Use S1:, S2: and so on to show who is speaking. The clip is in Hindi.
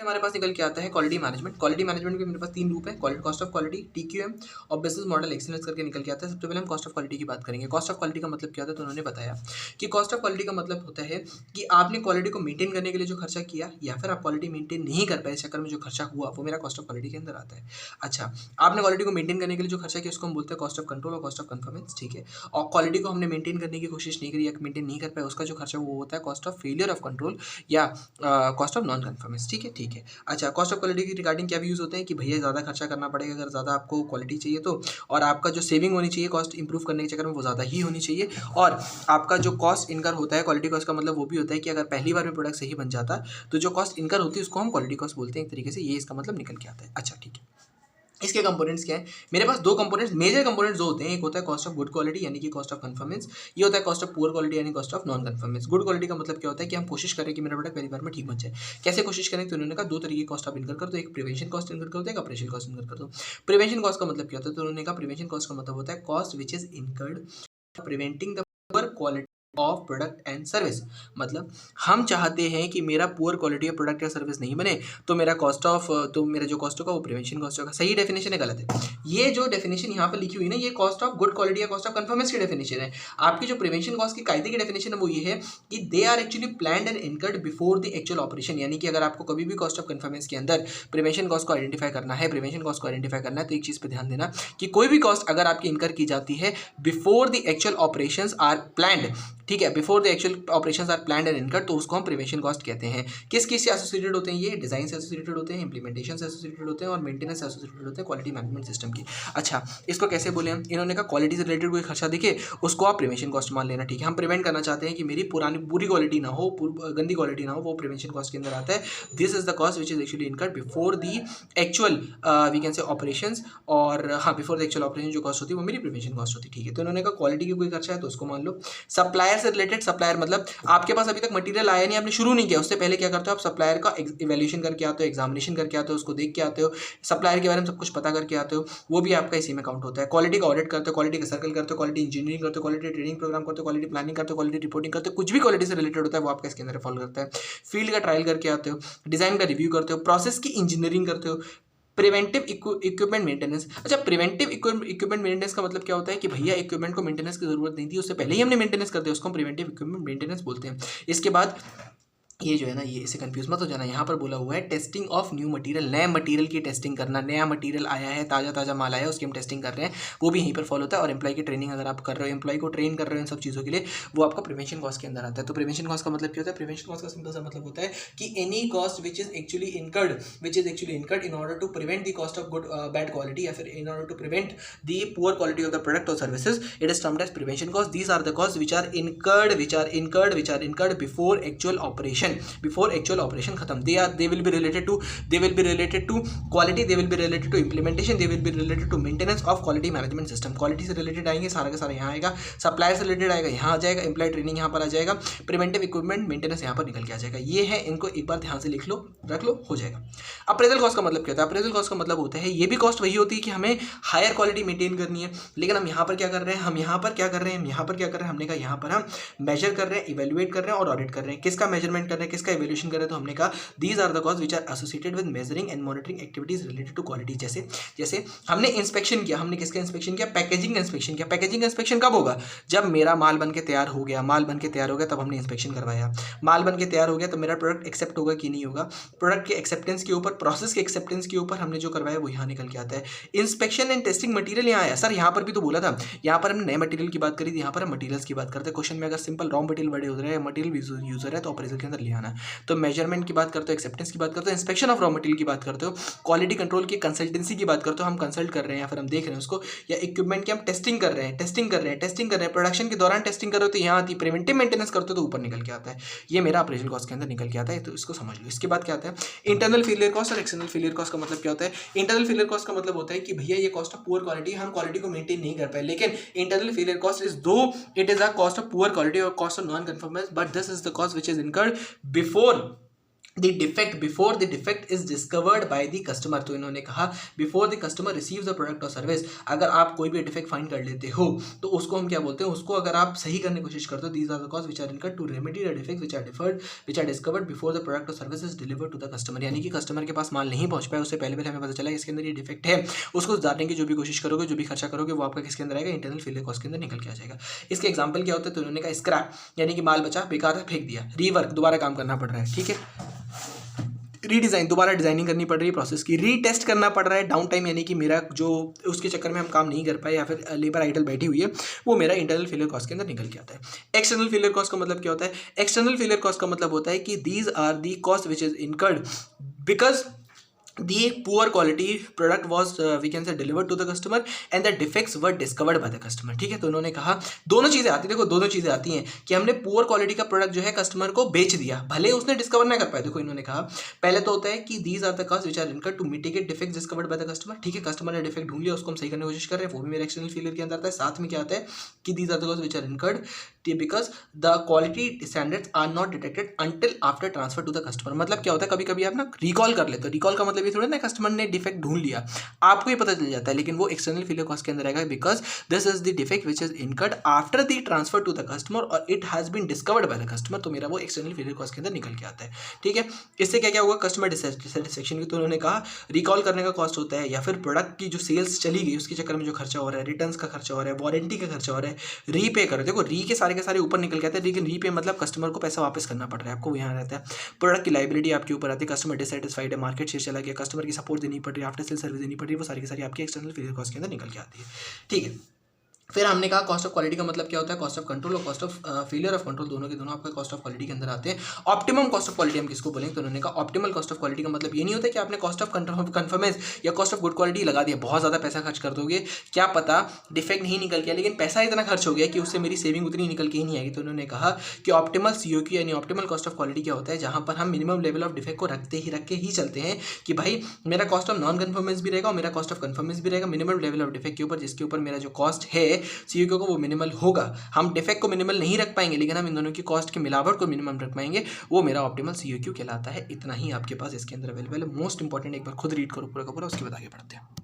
S1: हमारे पास निकल के आता है क्वालिटी मैनेजमेंट। क्वालिटी मैनेजमेंट के मेरे पास 3 रूप है, कॉस्ट ऑफ क्वालिटी, टीक्यूएम और बिजनेस मॉडल एक्सीलेंस करके निकल के आता है। सबसे पहले हम कॉस्ट ऑफ क्वालिटी की बात करेंगे। कॉस्ट ऑफ क्वालिटी का मतलब क्या होता है, तो उन्होंने बताया कि कॉस्ट ऑफ क्वालिटी का मतलब होता है कि आपने क्वालिटी को मेंटेन करने के लिए जो खर्चा किया या फिर आप क्वालिटी मेंटेन नहीं कर पाए, इस चक्कर में जो खर्चा हुआ वो मेरा कॉस्ट ऑफ क्वालिटी के अंदर आता है। अच्छा, आपने क्वालिटी को मेंटेन करने के लिए जो खर्चा किया उसको हम बोलते हैं कॉस्ट ऑफ कंट्रोल और कॉस्ट ऑफ कन्फर्मेंस, ठीक है। और क्वालिटी को हमने मेंटेन करने की कोशिश नहीं करी या मेंटेन नहीं कर पाए, उसका जो खर्चा वो होता है cost of failure of control या कॉस्ट ऑफ नॉन कन्फर्मेंस, ठीक है, ठीक है। अच्छा, कॉस्ट ऑफ क्वालिटी की रिगार्डिंग क्या व्यूज़ होते हैं कि भैया ज़्यादा खर्चा करना पड़ेगा अगर ज़्यादा आपको क्वालिटी चाहिए तो, और आपका जो सेविंग होनी चाहिए कॉस्ट इंप्रूव करने के चक्कर में वो ज़्यादा ही होनी चाहिए। और आपका जो कॉस्ट इनकर होता है क्वालिटी कॉस्ट का मतलब वो भी होता है कि अगर पहली बार में प्रोडक्ट सही बन जाता तो जो कॉस्ट इनकर होती है उसको हम क्वालिटी कॉस्ट बोलते हैं एक तरीके से, ये इसका मतलब निकल के आता है। अच्छा, ठीक है। इसके कंपोनेंट्स क्या है, मेरे पास दो कंपोनेंट्स, मेजर कंपोनेंट्स दो होते हैं। एक होता है कॉस्ट ऑफ गुड क्वालिटी यानी कि कॉस्ट ऑफ कन्फर्मेंस, ये होता है कॉस्ट ऑफ पुअर क्वालिटी यानी cost of non conformance. Good quality का मतलब क्या होता है कि हम कोशिश करें कि मेरा प्रोडक्ट पहली बार में ठीक बन जाए। कैसे कोशिश करें, तो उन्होंने कहा दो तरीके कॉस्ट ऑफ इनकर कर दो, एक प्रिवेंशन कॉस्ट इनकर कर दो, एक ऑपरेशन कॉस्ट इनकर कर दो। प्रिवेंशन कॉस्ट का मतलब क्या होता है, तो उन्होंने कहा प्रिवेंशन कॉस्ट का मतलब होता है cost which is incurred preventing the poor quality of product and service. मतलब हम चाहते हैं कि मेरा पुअर क्वालिटी ऑफ प्रोडक्ट या सर्विस नहीं बने, तो मेरा कॉस्ट ऑफ, तो मेरा जो कॉस्ट होगा वो प्रिवेंशन कॉस्ट होगा। सही डेफिनेशन है, गलत है? ये जो डेफिनेशन यहाँ पर लिखी हुई ना, ये कॉस्ट ऑफ गुड क्वालिटी या कॉस्ट ऑफ कन्फर्मेंस की डेफिनेशन है। आपकी जो प्रिवेंशन कॉस्ट की कायदे की डेफिनेशन है वो ये है कि they are actually planned and incurred before the actual operation. यानी कि अगर आपको कभी भी कॉस्ट ऑफ कन्फर्मेंस के अंदर प्रिवेंशन कॉस्ट को आइडेंटिफाई करना है, प्रिवेंशन कॉस्ट को आइडेंटिफाई करना है, तो एक चीज़ पर ध्यान देना कि कोई भी कॉस्ट अगर आपकी इनकर की जाती है before the actual operations are planned, ठीक है, before the actual operations are planned and incurred, तो उसको हम प्रिवेंशन कॉस्ट कहते हैं। किस किस से एसोसिएटेड होते हैं ये? डिजाइन से एसोसिएटेड होते हैं, इंप्लीमेंटेशन से एसोसिएटेड होते हैं और मेंटेनेंस से एसोसिएटेड होते हैं क्वालिटी मैनेजमेंट सिस्टम की। अच्छा, इसको कैसे बोले हम? इन्होंने कहा क्वालिटी से रिलेटेड कोई खर्चा दिखे उसको आप प्रिवेंशन कॉस्ट मान लेना, ठीक है। हम प्रिवेंट करना चाहते हैं कि मेरी पुरानी बुरी क्वालिटी ना हो, गंदी क्वालिटी ना हो, वो प्रिवेंशन कॉस्ट के अंदर आता है। This is the cost which is actually incurred before the actual we can say operations, और हाँ, बिफोर द एक्चुअल ऑपरेशन जो कॉस्ट होती है वो मेरी प्रिवेंशन कॉस्ट होती है, ठीक है। तो इन्होंने कहा क्वालिटी की कोई खर्चा है तो उसको मान लो। सप्लायर से रिलेटेड, सप्लायर मतलब आपके पास अभी तक मटेरियल आया नहीं, आपने शुरू नहीं किया, उससे पहले क्या करते हो आप? सप्लायर का इवैल्यूएशन करके आते हो, एग्जामिनेशन करके आते हो, उसको देख के आते हो, सप्लायर के बारे में सब कुछ पता करके आते हो, वो भी आपका इसी में काउंट होता है। क्वालिटी का ऑडिट करते हो, क्वालिटी का सर्कल करते हो, क्वालिटी इंजीनियरिंग करते हो, क्वालिटी ट्रेनिंग प्रोग्राम करते हो, क्वालिटी प्लानिंग करते हो, क्वालिटी रिपोर्टिंग करते हो, कुछ भी क्वालिटी से रिलेटेड होता है वो आपका इसके अंदर फॉलो करता है। फील्ड का ट्रायल करके आते हो, डिजाइन का रिव्यू करते हो, प्रोसेस की इंजीनियरिंग करते हो, प्रिवेंटिव इक्विपमेंट मेंटेनेंस। अच्छा, प्रिवेंटिव इक्विपमेंट मेंटेनेंस का मतलब क्या होता है कि भैया इक्विपमेंट को मेंटेनेंस की जरूरत नहीं थी, उससे पहले ही हमने मेंटेनेंस कर दिया, उसको हम प्रिवेंटिव इक्विपमेंट मेंटेनेंस बोलते हैं। इसके बाद ये जो है ना, ये इसे कंफ्यूज मत हो जाना, यहाँ पर बोला हुआ है टेस्टिंग ऑफ न्यू मटेरियल, नए मटेरियल की टेस्टिंग करना। नया मटेरियल आया है, ताज़ा ताज़ा माल आया है, उसकी हम टेस्टिंग कर रहे हैं, वो भी यहीं पर फॉलो होता है। और एम्प्लॉय की ट्रेनिंग अगर आप कर रहे हो, एम्प्लॉय को ट्रेन कर रहे हो इन सब चीज़ों के लिए, वो आपका प्रिवेंशन कॉस्ट के अंदर आता है। तो प्रिवेंशन कॉस्ट का मतलब क्या होता है? प्रिवेंशन कॉस्ट का सिंपल सा मतलब होता है कि any cost which is actually incurred in order to prevent the cost of good bad quality, या फिर in order to prevent the poor quality of the product और services, it is termed as prevention cost. These are the cost which are incurred before actual operation, before actual operation खत्म। they will be related to quality, they will be related to implementation, they will be related to maintenance of quality management system। Quality से रिलेटेड आएंगे, सारा का सारा यहाँ आएगा। सप्लायर से रिलेटेड आएगा, यहाँ आ जाएगा। एम्प्लॉय ट्रेनिंग यहाँ पर आ जाएगा। प्रिवेंटिव इक्विपमेंट मेंटेनेंस यहाँ पर निकल के आ जाएगा। ये है, इनको एक बार ध्यान से लिख लो, रख लो, हो जाएगा। अप्रेजल कॉस्ट का मतलब क्या होता है? अप्रेजल कॉस्ट का मतलब होता है, ये भी कॉस्ट वही होती है कि हमें हायर क्वालिटी मेंटेन करनी है, लेकिन हम यहाँ पर क्या कर रहे हैं, हमने कहा यहाँ पर हम मेजर कर रहे हैं, इवेल्युएट कर रहे हैं और ऑडिट कर रहे हैं। किसका मेजरमेंट कर रहे हैं, किसका इवेल्यूएशन कर रहे हैं? तो हमने कहा these are the costs which are associated with measuring and monitoring activities related to quality। जैसे हमने इंस्पेक्शन किया, हमने किसका इंस्पेक्शन किया? पैकेजिंग इंस्पेक्शन किया। पैकेजिंग इंस्पेक्शन कब होगा? जब मेरा माल बन के तैयार हो गया, तब हमने इंस्पेक्शन करवाया। माल बन के तैयार हो गया तो मेरा प्रोडक्ट एक्सेप्ट होगा कि नहीं होगा? प्रोडक्ट के एक्सेप्टेंस के ऊपर, प्रोसेस के एक्सेप्टेंस के ऊपर हमने जो करवाया वो यहाँ निकल के आता है। इंस्पेक्शन एंड टेस्टिंग मटेरियल यहाँ आया। सर यहाँ पर भी तो बोला था, यहाँ पर हमने नए मटेरियल की बात करी थी, यहाँ पर हम मटेरियल्स की बात करते हैं। क्वेश्चन में अगर सिंपल रॉ मटेरियल वर्ड हो रहा है, मटेरियल यूजर है, तो अप्रेजल के अंदर ले आना। तो मेजरमेंट की बात करते हो, एक्सेप्टेंस की बात करते हो, इंस्पेक्शन ऑफ रॉ मटेरियल की बात करते हो, क्वालिटी कंट्रोल की कंसल्टेंसी की बात करते हो, हम कंसल्ट कर रहे हैं या फिर हम देख रहे हैं उसको, या इक्विपमेंट की हम टेस्टिंग कर रहे हैं, प्रोडक्शन के दौरान टेस्टिंग कर रहे हो तो यहाँ आती है। प्रिवेंटिव मेंटेनेंस करते हो तो ऊपर निकल के आता है। ये मेरा ऑपरेशनल कॉस्ट के अंदर निकल के आता है, तो इसको समझ लो। इसके बाद क्या आता है? इंटरनल फेलियर कॉस्ट और एक्सटर्नल फेलियर कॉस्ट का मतलब क्या होता है? इंटरनल फेलियर कॉस्ट का मतलब होता है कि भैया ये कॉस्ट ऑफ पुअर क्वालिटी, हम क्वालिटी को मेंटेन नहीं कर पाए, लेकिन internal failure cost is though it is a cost of poor quality और cost of non conformance, but this is the cost which is incurred before the defect before the defect is discovered by the customer. तो इन्होंने कहा before the customer receives the product और सर्विस, अगर आप कोई भी डिफेक्ट फाइंड कर लेते हो तो उसको हम क्या बोलते हैं, उसको अगर आप सही करने की कोशिश करते हो, these are the cost which are incurred to remedy the defects which are discovered before the product और service is delivered to the customer. यानी कि कस्टमर के पास माल नहीं पहुंच पाया, उससे पहले हमें पता चला इसके अंदर ये डिफेक्ट है, उसको सुधारने की जो भी कोशिश करोगे, जो भी खर्चा करोगे, वो आपका किसके अंदर आएगा, इंटरनल फेलियर कॉस्ट के अंदर निकल के आ जाएगा। इसके एग्जाम्पल क्या होता है, तो उन्होंने कहा स्क्रैप, यानी कि माल बचा, बेकार है, फेंक दिया। रीवर्क, दोबारा काम करना पड़ रहा है, ठीक है। रीडिज़ाइन, दोबारा डिज़ाइनिंग करनी पड़ रही है प्रोसेस की। रीटेस्ट करना पड़ रहा है। डाउन टाइम, यानी कि मेरा जो उसके चक्कर में हम काम नहीं कर पाए या फिर लेबर आइडल बैठी हुई है, वो मेरा इंटरनल फेलियर कॉस्ट के अंदर निकल के आता है। एक्सटर्नल फेलियर कॉस्ट का मतलब क्या होता है, एक्सटर्नल फेलियर कॉस्ट का मतलब होता है कि these are the cost which is incurred because the poor quality product was we can say delivered to the customer and the defects were discovered by the customer। ठीक है, तो उन्होंने कहा दोनों चीज़ें आती है, देखो दोनों चीज़ें आती हैं कि हमने पुअर क्वालिटी का प्रोडक्ट जो है कस्टमर को बेच दिया, भले उसने डिस्कवर ना कर पाया। देखो इन्होंने कहा पहले तो होता है कि these are the cost which are incurred to mitigate defects discovered by the customer. ठीक है, कस्टमर ने डिफेक्ट ढूंढ लिया, उसको हम सही करने की कोशिश कर रहे हैं, वो भी मेरे एक्सटर्नल फेलियर के अंदर आता है। साथ में क्या आता है कि these are the cost which are incurred because the quality standards are not detected until after transfer to the customer. मतलब क्या होता है, कभी कभी आप ना रिकॉल कर लेते हो, रिकॉल का मतलब ये थोड़ा ना कस्टमर ने डिफेक्ट ढूंढ लिया, आपको ही पता चल जाता है, लेकिन वो एक्सटर्नल फेलियर कॉस्ट के अंदर आएगा because this is the defect which is incurred after the transfer to the customer और it has been discovered by the customer. तो मेरा वो एक्सटर्नल फेलियर कॉस्ट के अंदर निकल के आता है। ठीक है, इससे क्या क्या होगा, कस्टमर डिससेटिस्फेक्शन की, तो उन्होंने कहा रिकॉल करने का कॉस्ट होता है, या फिर प्रोडक्ट की जो सेल्स चली गई उसके चक्कर में जो खर्चा हो रहा है, रिटर्न का खर्चा हो रहा है, वारंटी का खर्चा हो रहा है, रीपे करो। देखो री के सारे ऊपर निकल के आते हैं, लेकिन रीपे मतलब कस्टमर को पैसा वापस करना पड़ रहा है, आपको यहाँ रहता है। प्रोडक्ट की लाइबिलिटी आपके ऊपर आती है, कस्टमर डिससेटिस्फाइड है, मार्केट शेयर चला गया, कस्टमर की सपोर्ट देनी पड़ रही है, आफ्टर सेल सर्विस देनी पड़ रही है, वो सारी की सारी आपकी एक्सटर्नल फेलियर कॉस्ट के अंदर निकल के आती है। ठीक है, फिर हमने कहा कॉस्ट ऑफ क्वालिटी का मतलब क्या होता है, कॉस्ट ऑफ कंट्रोल और cost of failure of control, दोनों के दोनों आपका कॉस्ट ऑफ क्वालिटी के अंदर आते हैं। ऑप्टिमम कॉस्ट ऑफ क्वालिटी हम किसको बोलेंगे, तो उन्होंने कहा ऑप्टिमल कॉस्ट ऑफ क्वालिटी का मतलब ये नहीं होता कि आपने कॉस्ट ऑफ कन्फर्मेंस या कॉस्ट ऑफ गुड क्वालिटी लगा दिया, बहुत ज़्यादा पैसा खर्च कर दोगे, क्या पता डिफेक्ट नहीं निकल गया, लेकिन पैसा इतना खर्च हो गया कि उससे मेरी सेविंग उतनी निकल के ही नहीं आएगी। तो उन्होंने कहा कि ऑप्टिमल COQ यानी ऑप्टिमल कॉस्ट ऑफ क्वालिटी क्या होता है, जहाँ पर हम मिनिमम लेवल ऑफ डिफेक्ट को रख के ही चलते हैं कि भाई मेरा कॉस्ट ऑफ नॉन कन्फर्मेंस भी रहेगा और मेरा कॉस्ट ऑफ कन्फर्मेंस भी रहेगा, मिनिमम लेवल ऑफ डिफेक्ट के ऊपर, जिसके ऊपर मेरा जो कॉस्ट है COQ को वो मिनिमल होगा। हम डिफेक्ट को मिनिमल नहीं रख पाएंगे, लेकिन हम इन दोनों की कॉस्ट की मिलावट को मिनिमम रख पाएंगे, वो मेरा ऑप्टिमल COQ कहलाता है। इतना ही आपके पास इसके अंदर अवेलेबल है। मोस्ट इंपॉर्टेंट, एक बार खुद रीड करो पूरा का पूरा, उसके बाद आगे बढ़ते हैं।